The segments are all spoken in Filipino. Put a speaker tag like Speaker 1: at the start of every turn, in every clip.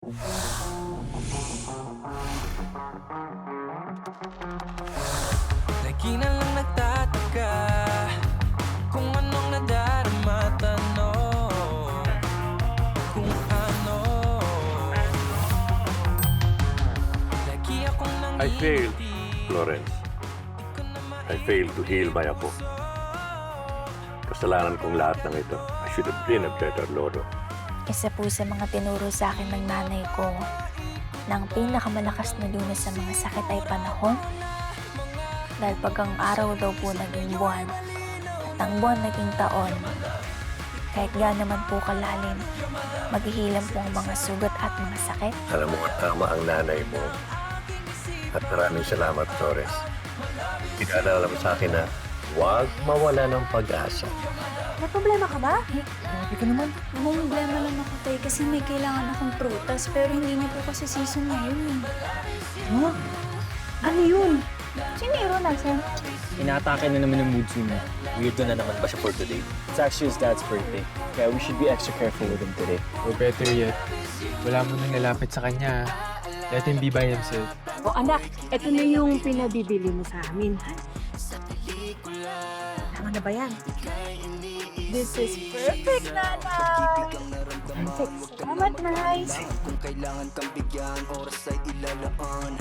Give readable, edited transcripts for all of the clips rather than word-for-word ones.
Speaker 1: Lagi na lang nagtataka kung anong nadarama, tanong kung ano. Lagi akong
Speaker 2: I failed,
Speaker 1: nangingiti,
Speaker 2: Florence.
Speaker 1: di ko na
Speaker 2: I failed to heal my apo. Kasalanan kong lahat ng ito. I should have been a better lolo.
Speaker 3: Isa po sa mga tinuro sa akin ng nanay ko na ang pinakamalakas na lunas sa mga sakit ay panahon. Dahil pag ang araw daw po naging buwan at ang buwan naging taon, kahit gaano naman po kalalim, maghihilam po ang mga sugat at mga sakit.
Speaker 2: Alam mo, tama ang nanay mo. At maraming salamat, Flores. Pinaalala mo sa akin na huwag mawala ng pag-asa.
Speaker 4: May problema ka ba? Grabe ka naman. May problema lang ako tayo kasi may kailangan akong prutas pero hindi niya po kasi season ngayon eh.
Speaker 5: Huh? Ano yun?
Speaker 4: Sino yung Ronald, sir?
Speaker 6: Inaatake na naman ng mood swing mo. Weirdo na naman ba siya for today? It's actually his dad's birthday, kaya we should be extra careful with him today.
Speaker 7: Or better yet, wala mo nang nalapit sa kanya. Let him be by himself.
Speaker 5: O anak, ito na yung pinabibili mo sa amin. Tama na ba yan?
Speaker 4: This is perfect, Nanay! Perfect. Salamat, Nay!
Speaker 1: Kung kailangan kang bigyan, oras ay ilalaan.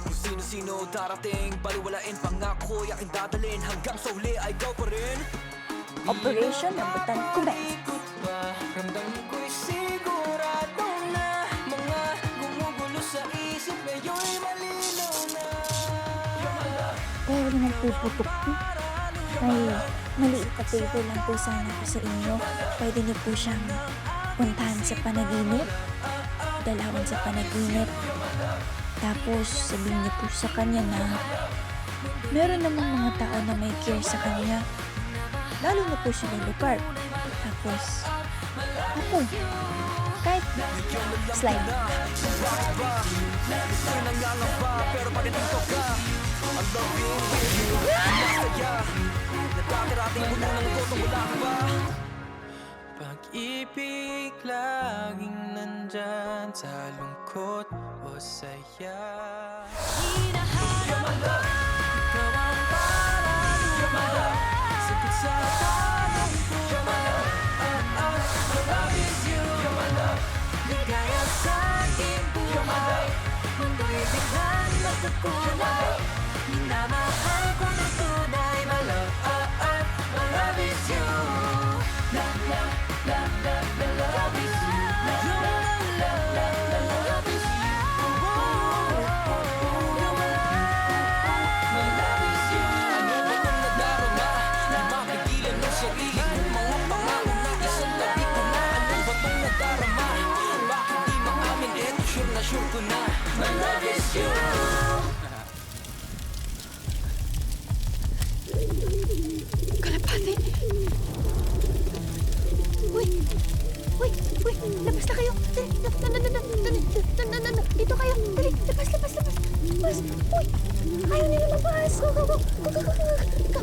Speaker 1: Kung sino-sino darating, baliwalain pangako, yakin dadalhin hanggang sa uli ay ikaw pa rin.
Speaker 4: Operation Rambutan commence.
Speaker 1: Ramdam ko'y sigurado na mga gumugulo sa isip ngayon'y malinaw na.
Speaker 4: Pero nagpuputok po. May maliit na table lang po sana po sa inyo. Pwede niyo po siyang puntahan sa panaginip. Dalawin sa panaginip. Tapos sabihin niyo po sa kanya na meron namang mga tao na may care sa kanya. Lalo na po si Lolo Carp. Tapos, ako, kahit slide.
Speaker 1: Ito'y nangangamba pero pag nandito ka, ang loving with you, masaya. Nagkakarating mo ng gotong wala ka ba? Pag-ibig laging nandyan sa lungkot o saya. You're my love, ikaw ang parang you're my love, sagot sa tanong ko. You're my love, my love is you. You're my love, ligaya sa aking buhay. Mundo'y biglang nagkakulay, minamahal ko ng tunay. My love, my love is you. Love, love, love, love, the love is you. Love, love, love, love, the love is you. You're my love, my love is you. Ano ba kung nadarama, di mapigilan ng sarili kong mga pangako na isang labi ko na. Ano ba kung nadarama, bakit di maamin eto, sure ko na. My love is you.
Speaker 4: Kalapate! Uy! Uy! Uy! Labas na kayo! Dito kayo! Dali! Labas! Labas! Uy! Ayaw nila labas! Go! Go! Go! Go! Go! Go!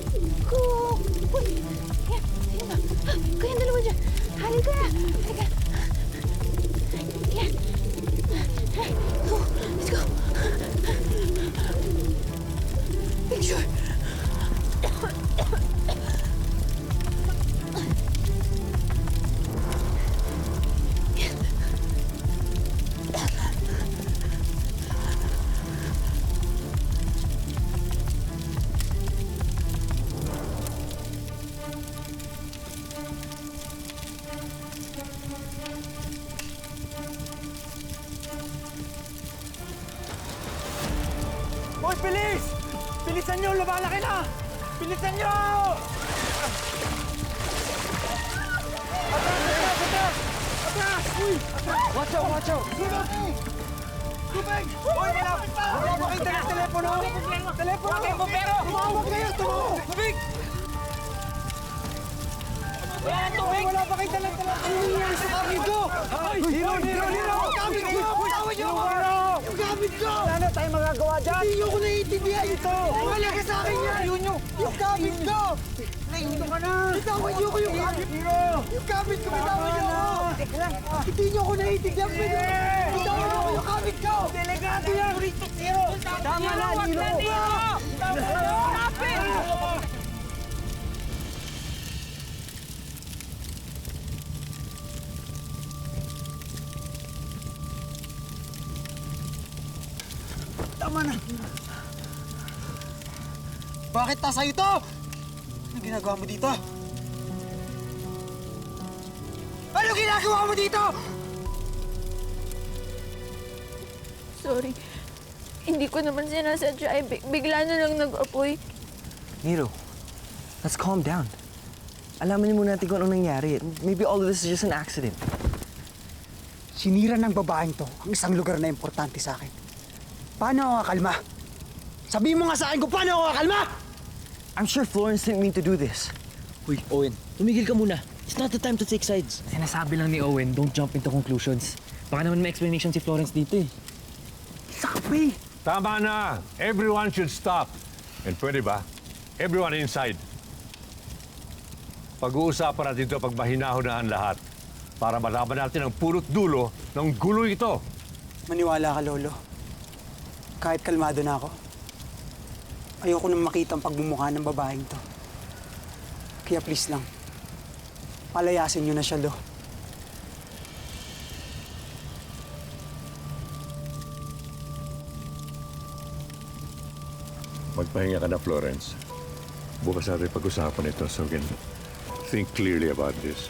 Speaker 4: Go! Uy! Ayan! Ayan na! Kayong dalawa dyan! Halika! Halika! Ayan! Go! Let's go! Picture!
Speaker 6: Boy, bilis! Bilisan nyo! Lumalaki na! Bilisan nyo! Atras! Uy! Watch out! Watch out! Tubig! Uy, wala ba kayong telepono? Telepono! Tumawag kayo! Tubig! Wala ba kayong telepono? Ano nangyari sa gamit ko? Hero! Gamit ko! Yung gamit ko! Yung gamit ko! Sana
Speaker 8: Wala tayong magagawa dyan! Hindi nyo ko naiintindihan ito! Wala ka sa akin yan! Yung gamit ko! Naiinto ka na! Bitawan nyo ko yung gamit ko! Yung gamit ko, bitawan nyo ko! Hindi nyo ko naiintindihan! Bitawan nyo ko yung gamit ko! Delegado yan! Tama na, Nilo! Tama na! Tama na! Bakit nasa ito? Ano ginagawa mo dito? Ano ginagawa mo dito?
Speaker 3: Sorry. Hindi ko naman sinasadya. Bigla na lang nag-apoy.
Speaker 8: Nero, let's calm down. Alaman niyo muna natin kung anong nangyari. Maybe all of this is just an accident.
Speaker 9: Sinira ng babaeng to ang isang lugar na importante sa akin. Paano ako kakalma? Sabihin mo nga sa akin kung paano ako kakalma!
Speaker 8: I'm sure Florence didn't mean to do this.
Speaker 6: Uy, Owen, tumigil ka muna. It's not the time to take sides. Sinasabi lang ni Owen, don't jump into conclusions. Baka naman may explanation si Florence dito eh.
Speaker 9: Sabi!
Speaker 10: Tama na! Everyone should stop. And pwede ba? Everyone inside. Pag-uusapan natin ito pag mahinahon na ang lahat para malaman natin ang pulot dulo ng gulo ito.
Speaker 9: Maniwala ka, Lolo. Kahit kalmado na ako, ayoko nang makita ang pagmumukha ng babaeng to. Kaya please lang, palayasin niyo na siya, Lo.
Speaker 2: Magpahinga ka na, Florence. Bukas natin pag-usapan ito so we can think clearly about this.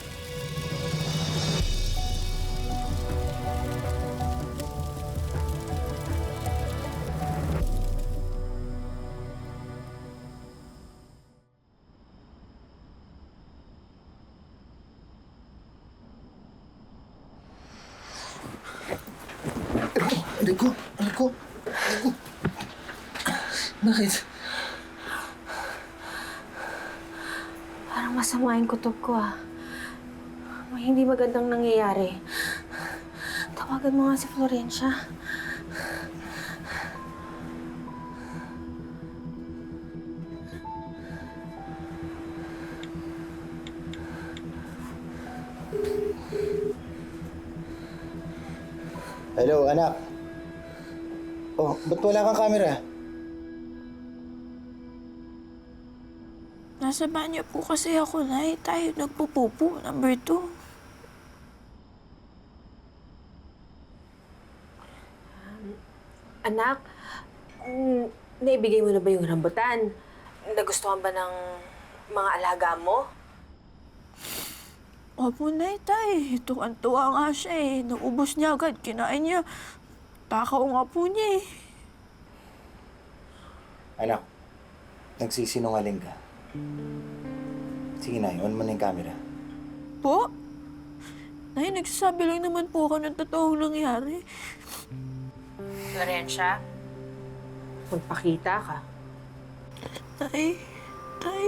Speaker 8: Aliko. Bakit?
Speaker 3: Parang masama yung kutob ko May hindi magandang nangyayari. Tawagan mo nga si Florencia.
Speaker 11: Hello, anak. Oh, ba't wala kang camera?
Speaker 3: Nasa banyo po kasi ako, Nay. Tayo nagpupupo. Number 2.
Speaker 12: Anak, naibigay mo na ba yung rambutan? Nagustuhan ba ng mga alaga mo?
Speaker 3: Opo, Nay, Tay. Tuwan-tuwa nga siya eh. Naubos niya agad. Kinain niya. Takaw nga po niya eh.
Speaker 11: Anak, nagsisinungaling ka. Sige na, on mo na yung camera.
Speaker 3: Po? Nay, nagsasabi lang naman po ako ng totoong nangyari.
Speaker 12: Florencia, magpakita ka.
Speaker 3: Tay. Tay.